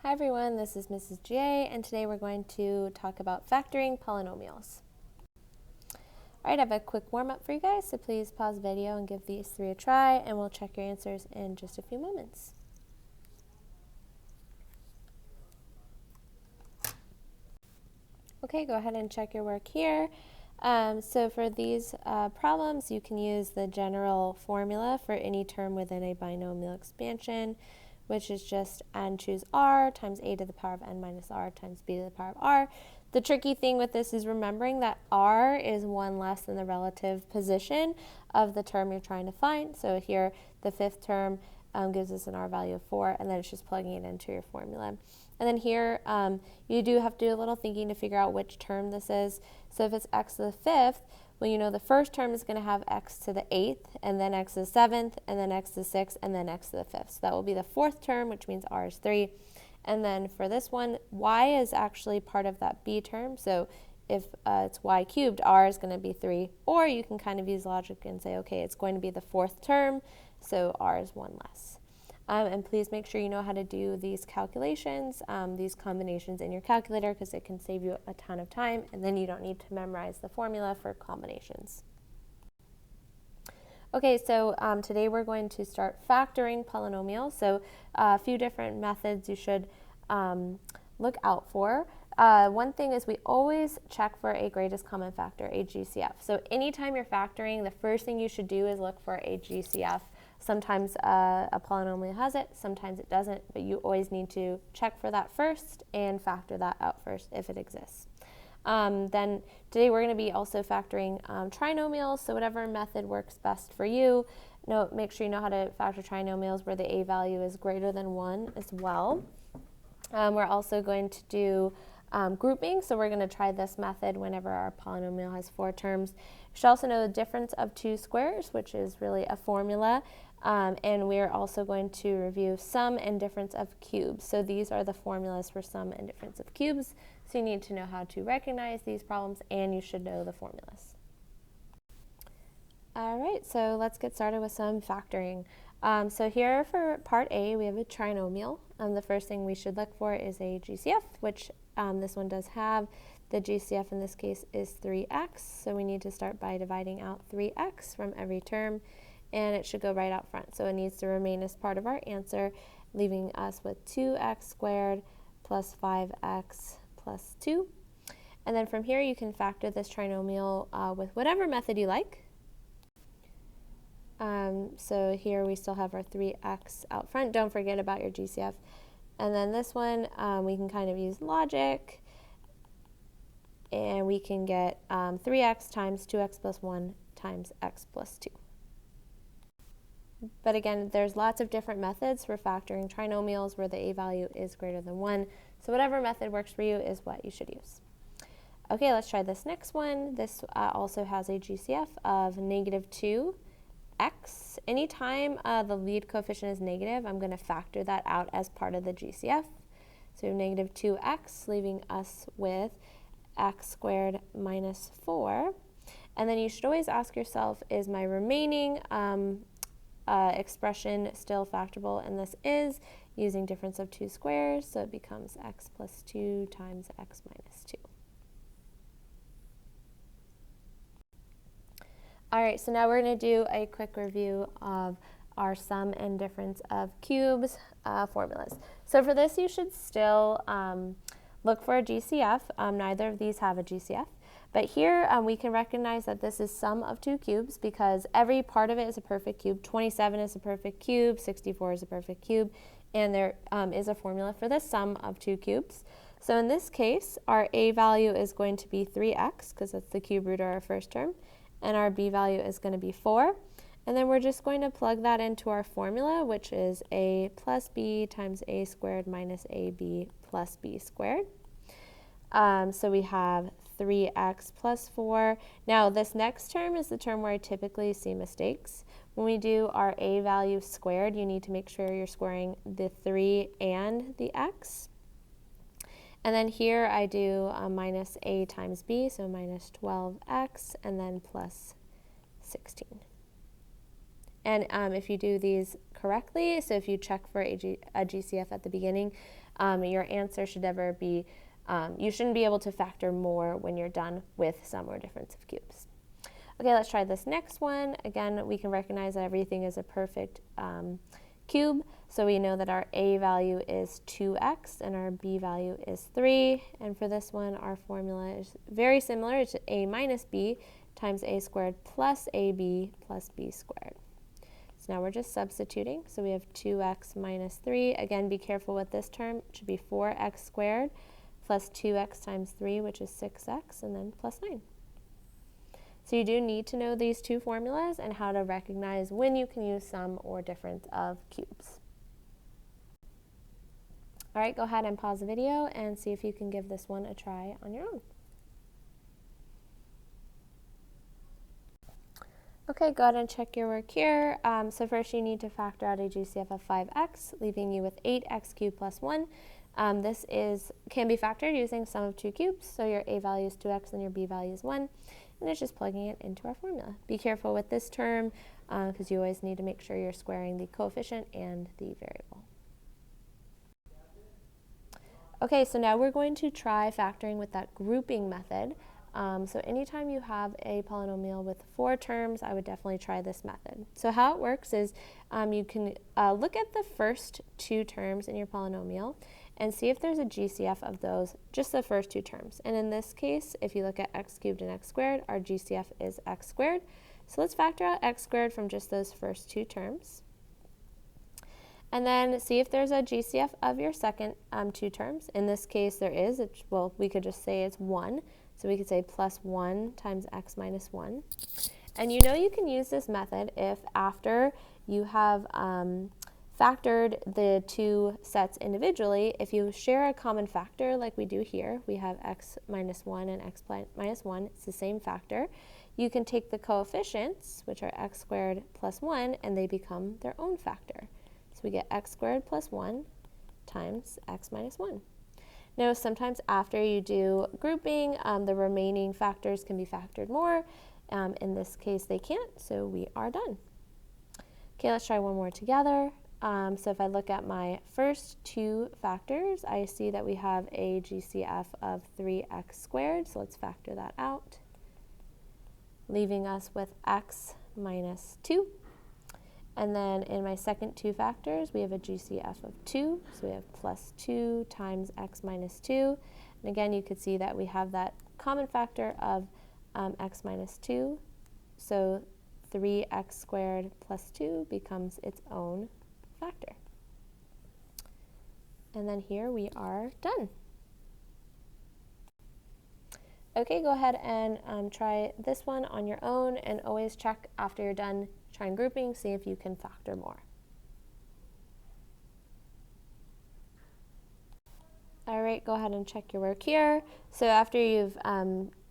Hi everyone, this is Mrs. J, and today we're going to talk about factoring polynomials. Alright, I have a quick warm-up for you guys, so please pause the video and give these three a try, and we'll check your answers in just a few moments. Okay, go ahead and check your work here. So for these problems, you can use the general formula for any term within a binomial expansion, which is just n choose r times a to the power of n minus r times b to the power of r. The tricky thing with this is remembering that r is one less than the relative position of the term you're trying to find. So here, the fifth term gives us an r value of 4, and then it's just plugging it into your formula. And then here, you do have to do a little thinking to figure out which term this is. So if it's x to the fifth, well, you know the first term is going to have x to the 8th, and then x to the 7th, and then x to the 6th, and then x to the 5th. So that will be the fourth term, which means r is 3. And then for this one, y is actually part of that b term. So if it's y cubed, r is going to be 3. Or you can kind of use logic and say, okay, it's going to be the fourth term, so r is 1 less. And please make sure you know how to do these calculations, these combinations in your calculator, because it can save you a ton of time, and then you don't need to memorize the formula for combinations. Okay, so today we're going to start factoring polynomials. So a few different methods you should look out for. One thing is we always check for a greatest common factor, a GCF. So anytime you're factoring, the first thing you should do is look for a GCF. Sometimes a polynomial has it, sometimes it doesn't, but you always need to check for that first and factor that out first if it exists. Then today we're going to be also factoring trinomials, so whatever method works best for you. Make sure you know how to factor trinomials where the a value is greater than 1 as well. We're also going to do grouping, so we're going to try this method whenever our polynomial has 4 terms. You should also know the difference of 2 squares, which is really a formula. And we're also going to review sum and difference of cubes. So these are the formulas for sum and difference of cubes. So you need to know how to recognize these problems, and you should know the formulas. All right, so let's get started with some factoring. So here for part A, we have a trinomial. The first thing we should look for is a GCF, which this one does have. The GCF in this case is 3x, so we need to start by dividing out 3x from every term, and it should go right out front. So it needs to remain as part of our answer, leaving us with 2x squared plus 5x plus 2. And then from here you can factor this trinomial with whatever method you like. So here we still have our 3x out front. Don't forget about your GCF. And then this one, we can kind of use logic, and we can get 3x times 2x plus 1 times x plus 2. But again, there's lots of different methods for factoring trinomials where the a value is greater than 1. So whatever method works for you is what you should use. Okay, let's try this next one. This also has a GCF of negative 2x. Anytime the lead coefficient is negative, I'm going to factor that out as part of the GCF. So negative 2x, leaving us with x squared minus 4. And then you should always ask yourself, is my remaining expression still factorable? And this is using difference of 2 squares, so it becomes x plus 2 times x minus 2. All right, so now we're going to do a quick review of our sum and difference of cubes formulas. So for this, you should still look for a GCF. Neither of these have a GCF. But here we can recognize that this is sum of 2 cubes because every part of it is a perfect cube. 27 is a perfect cube, 64 is a perfect cube, and there is a formula for the sum of 2 cubes. So in this case, our a value is going to be 3x because that's the cube root of our first term, and our b value is going to be 4. And then we're just going to plug that into our formula, which is a plus b times a squared minus ab plus b squared. So we have 3x plus 4. Now this next term is the term where I typically see mistakes. When we do our a value squared, you need to make sure you're squaring the 3 and the x. And then here I do minus a times b, so minus 12x, and then plus 16. And if you do these correctly. So if you check for a GCF at the beginning, your answer should never be, you shouldn't be able to factor more when you're done with sum or difference of cubes. Okay, let's try this next one. Again, we can recognize that everything is a perfect cube. So we know that our a value is 2x and our b value is 3. And for this one, our formula is very similar to a minus b times a squared plus ab plus b squared. So now we're just substituting. So we have 2x minus 3. Again, be careful with this term. It should be 4x squared plus 2x times 3, which is 6x, and then plus 9. So you do need to know these two formulas and how to recognize when you can use sum or difference of cubes. All right, go ahead and pause the video and see if you can give this one a try on your own. Okay, go ahead and check your work here. So first you need to factor out a GCF of 5x, leaving you with 8x cubed plus 1. This can be factored using sum of two cubes. So your a value is 2x and your b value is 1. And it's just plugging it into our formula. Be careful with this term because you always need to make sure you're squaring the coefficient and the variable. Okay, so now we're going to try factoring with that grouping method. So anytime you have a polynomial with 4 terms, I would definitely try this method. So how it works is you can look at the first 2 terms in your polynomial and see if there's a GCF of those, just the first 2 terms. And in this case, if you look at x cubed and x squared, our GCF is x squared. So let's factor out x squared from just those first 2 terms. And then see if there's a GCF of your second 2 terms. In this case, there is. Well, we could just say it's 1. So we could say plus 1 times x minus 1. And you know you can use this method if after you have factored the 2 sets individually, if you share a common factor like we do here, we have x minus 1 and x minus 1, it's the same factor. You can take the coefficients, which are x squared plus 1, and they become their own factor. So we get x squared plus 1 times x minus 1. Now, sometimes after you do grouping, the remaining factors can be factored more. In this case, they can't, so we are done. Okay, let's try one more together. So if I look at my first 2 factors, I see that we have a GCF of 3x squared, so let's factor that out, leaving us with x minus 2. And then in my second 2 factors, we have a GCF of 2, so we have plus 2 times x minus 2. And again, you could see that we have that common factor of x minus 2, so 3x squared plus 2 becomes its own factor. And then here we are done. Okay, go ahead and try this one on your own, and always check after you're done trying grouping, see if you can factor more. All right, go ahead and check your work here. So after you've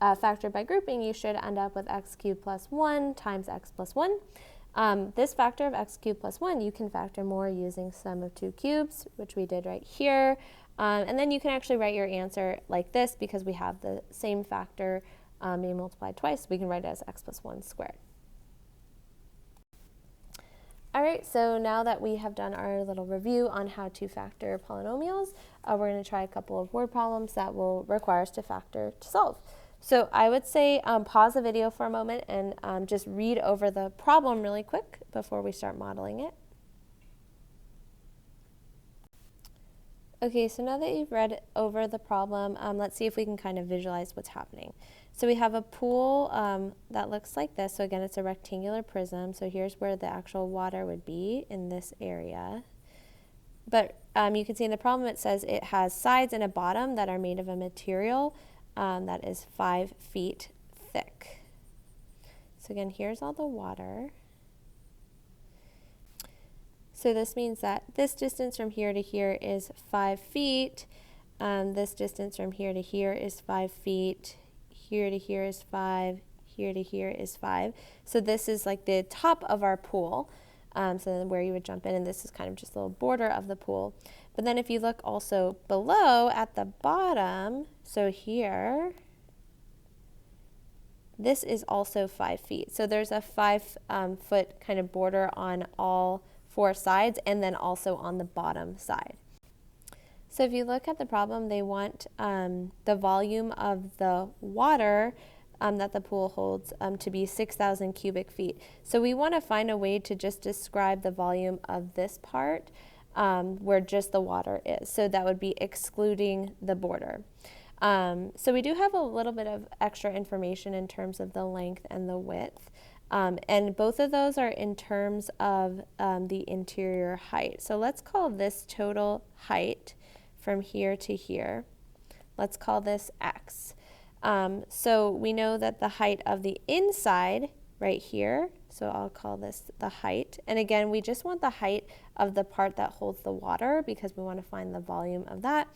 factored by grouping, you should end up with x cubed plus 1 times x plus 1. This factor of x cubed plus 1, you can factor more using sum of two cubes, which we did right here. And then you can actually write your answer like this because we have the same factor being multiplied twice. We can write it as x plus 1 squared. All right, so now that we have done our little review on how to factor polynomials, we're going to try a couple of word problems that will require us to factor to solve. So I would say pause the video for a moment and just read over the problem really quick before we start modeling it. Okay, so now that you've read over the problem, let's see if we can kind of visualize what's happening. So we have a pool that looks like this. So again, it's a rectangular prism. So here's where the actual water would be in this area. But you can see in the problem it says it has sides and a bottom that are made of a material that is 5 feet thick. So again, here's all the water. So this means that this distance from here to here is 5 feet. This distance from here to here is 5 feet. Here to here is 5. Here to here is 5. So this is like the top of our pool. So then where you would jump in, and this is kind of just a little border of the pool. But then if you look also below at the bottom, so here, this is also 5 feet. So there's a 5 foot kind of border on all four sides and then also on the bottom side. So if you look at the problem, they want the volume of the water that the pool holds to be 6,000 cubic feet. So we want to find a way to just describe the volume of this part where just the water is. So that would be excluding the border. So we do have a little bit of extra information in terms of the length and the width. And both of those are in terms of the interior height. So let's call this total height from here to here. Let's call this x. So we know that the height of the inside right here, so I'll call this the height. And again, we just want the height of the part that holds the water because we want to find the volume of that.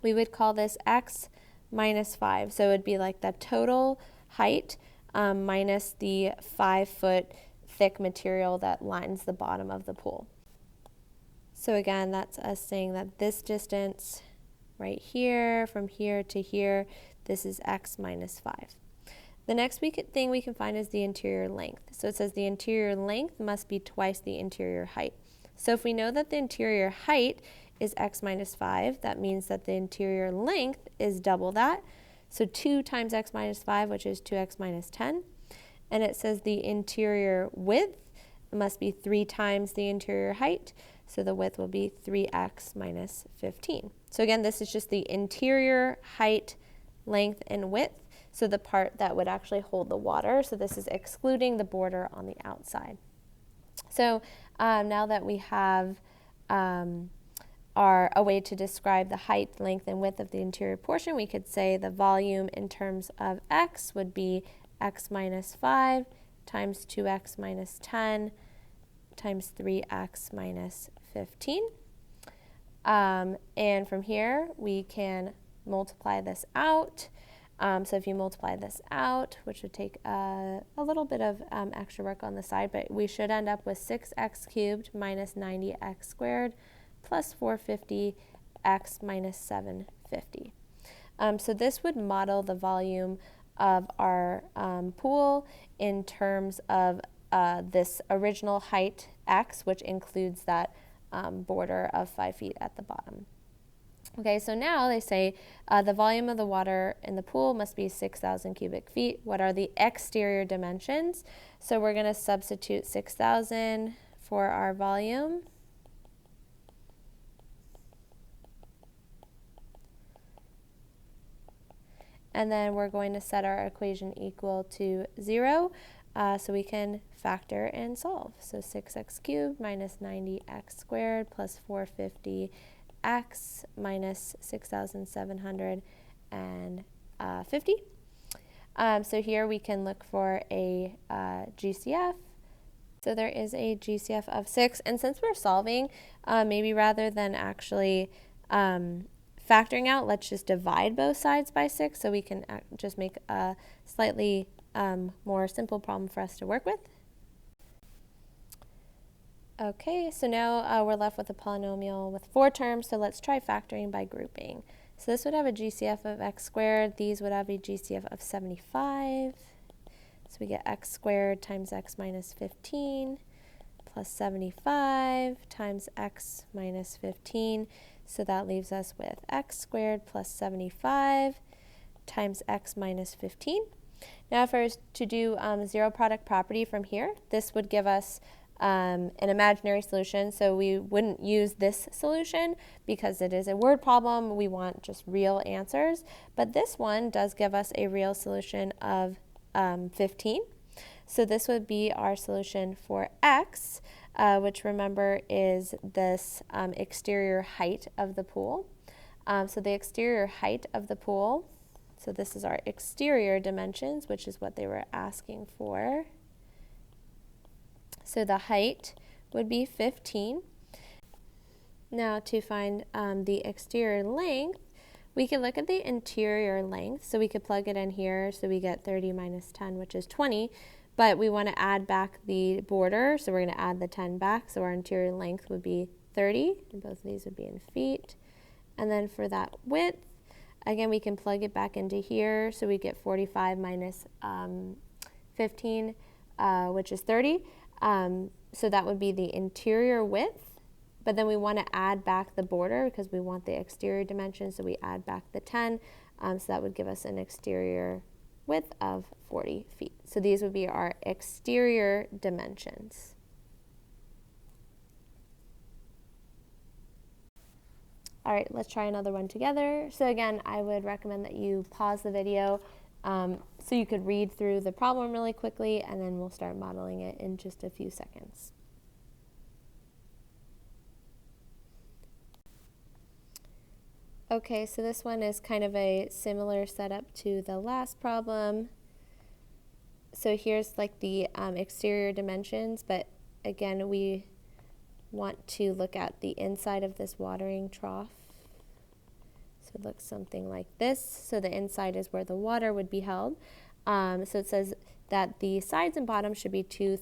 We would call this x minus 5. So it would be like the total height minus the 5-foot thick material that lines the bottom of the pool. So again, that's us saying that this distance right here, from here to here, this is x minus 5. The next thing we can find is the interior length. So it says the interior length must be twice the interior height. So if we know that the interior height is x minus 5, that means that the interior length is double that. So 2 times x minus 5, which is 2x minus 10. And it says the interior width must be 3 times the interior height. So the width will be 3x minus 15. So again, this is just the interior height, length, and width. So the part that would actually hold the water. So this is excluding the border on the outside. So now that we have a way to describe the height, length, and width of the interior portion, we could say the volume in terms of x would be x minus 5 times 2x minus 10 times 3x minus 15. And from here, we can multiply this out. So if you multiply this out, which would take a little bit of extra work on the side, but we should end up with 6x cubed minus 90x squared plus 450x minus 750. So this would model the volume of our pool in terms of this original height x, which includes that border of 5 feet at the bottom. Okay, so now they say the volume of the water in the pool must be 6,000 cubic feet. What are the exterior dimensions? So we're going to substitute 6,000 for our volume. And then we're going to set our equation equal to 0 so we can factor and solve. So 6x cubed minus 90x squared plus 450x minus 6,750. So here we can look for a GCF. So there is a GCF of 6. And since we're solving, maybe rather than actually factoring out, let's just divide both sides by 6 so we can just make a slightly more simple problem for us to work with. Okay, so now we're left with a polynomial with 4 terms, so let's try factoring by grouping. So this would have a GCF of x squared, these would have a GCF of 75. So we get x squared times x minus 15 plus 75 times x minus 15. So that leaves us with x squared plus 75 times x minus 15. Now if I was to do zero product property from here, this would give us an imaginary solution. So we wouldn't use this solution because it is a word problem. We want just real answers. But this one does give us a real solution of 15. So this would be our solution for x, which remember is this exterior height of the pool. So the exterior height of the pool, so this is our exterior dimensions, which is what they were asking for. So the height would be 15. Now to find the exterior length, we can look at the interior length. So we could plug it in here, so we get 30 minus 10, which is 20. But we want to add back the border, so we're going to add the 10 back. So our interior length would be 30, and both of these would be in feet. And then for that width, again, we can plug it back into here. So we get 45 minus 15, which is 30. So that would be the interior width, but then we want to add back the border because we want the exterior dimension, so we add back the 10. So that would give us an exterior width of 40 feet. So these would be our exterior dimensions. All right, let's try another one together. So again, I would recommend that you pause the video so you could read through the problem really quickly, and then we'll start modeling it in just a few seconds. Okay, so this one is kind of a similar setup to the last problem. So here's like the exterior dimensions, but again, we want to look at the inside of this watering trough. So it looks something like this. So the inside is where the water would be held. So it says that the sides and bottom should be 2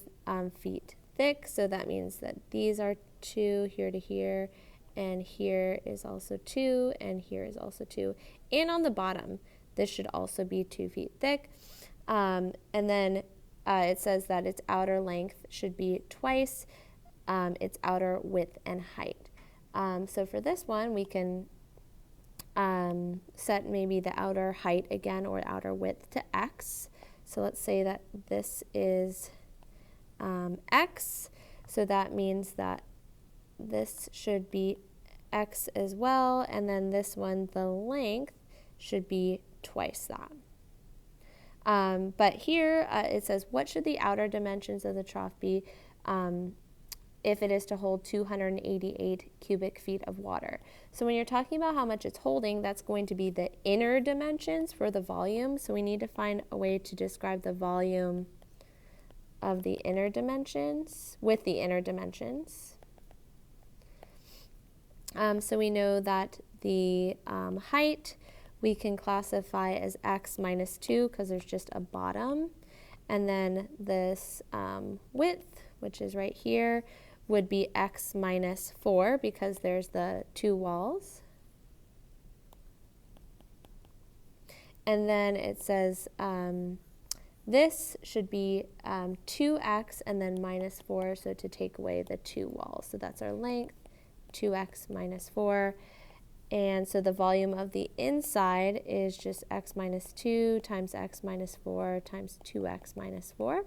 feet thick. So that means that these are 2 here to here, and here is also 2, and here is also 2. And on the bottom, this should also be 2 feet thick. And then it says that its outer length should be twice its outer width and height. So for this one, we can set maybe the outer height again, or outer width, to x. So let's say that this is x. So that means that this should be x as well, and then this one, the length, should be twice that. But here it says, what should the outer dimensions of the trough be if it is to hold 288 cubic feet of water? So when you're talking about how much it's holding, that's going to be the inner dimensions for the volume. So we need to find a way to describe the volume of the inner dimensions with the inner dimensions. So we know that the height we can classify as x minus 2 because there's just a bottom. And then this width, which is right here, would be x minus 4 because there's the 2 walls. And then it says this should be 2x and then minus 4, so to take away the 2 walls. So that's our length, 2x minus 4. And so the volume of the inside is just x minus 2 times x minus 4 times 2x minus 4.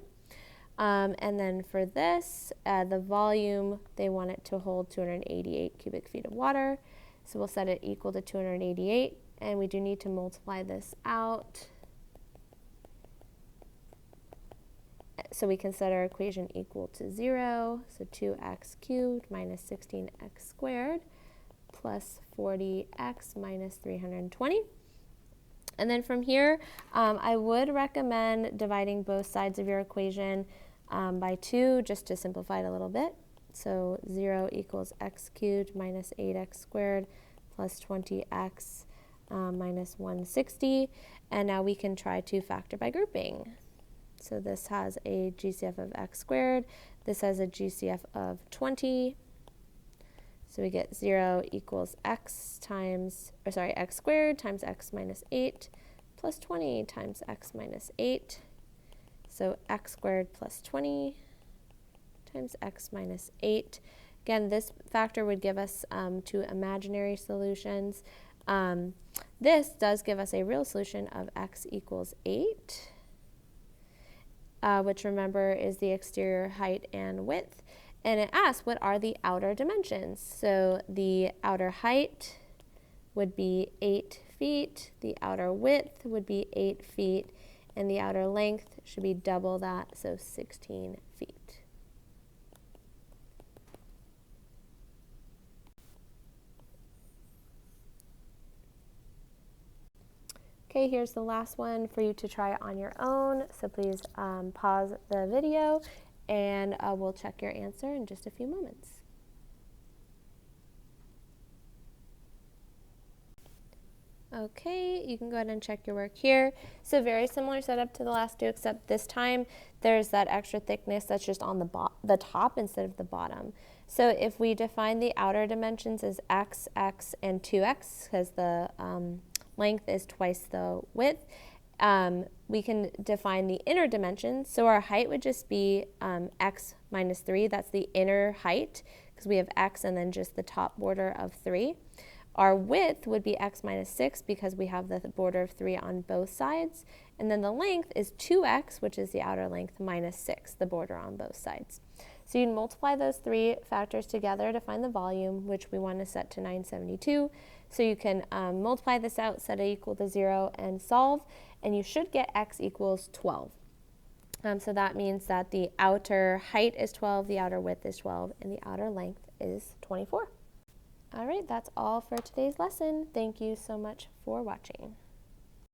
And then for this, the volume, they want it to hold 288 cubic feet of water. So we'll set it equal to 288, and we do need to multiply this out. So we can set our equation equal to 0. So 2x cubed minus 16x squared plus 40x minus 320. And then from here, I would recommend dividing both sides of your equation by 2 just to simplify it a little bit. So 0 equals x cubed minus 8x squared plus 20x minus 160. And now we can try to factor by grouping. So this has a GCF of x squared. This has a GCF of 20. So we get 0 equals x squared times x minus 8 plus 20 times x minus 8. So x squared plus 20 times x minus 8. Again, this factor would give us 2 imaginary solutions. This does give us a real solution of x equals 8. Which, remember, is the exterior height and width. And it asks, what are the outer dimensions? So the outer height would be 8 feet, the outer width would be 8 feet, and the outer length should be double that, so 16 feet. Okay, here's the last one for you to try on your own. So please pause the video, and we'll check your answer in just a few moments. Okay, you can go ahead and check your work here. So very similar setup to the last two, except this time there's that extra thickness that's just on the top instead of the bottom. So if we define the outer dimensions as x, x, and 2x, because the length is twice the width, we can define the inner dimensions. So our height would just be x minus 3. That's the inner height because we have x and then just the top border of 3. Our width would be x minus 6 because we have the border of 3 on both sides. And then the length is 2x, which is the outer length, minus 6, the border on both sides. So you can multiply those three factors together to find the volume, which we want to set to 972. So you can multiply this out, set it equal to 0, and solve, and you should get x equals 12. So that means that the outer height is 12, the outer width is 12, and the outer length is 24. All right, that's all for today's lesson. Thank you so much for watching.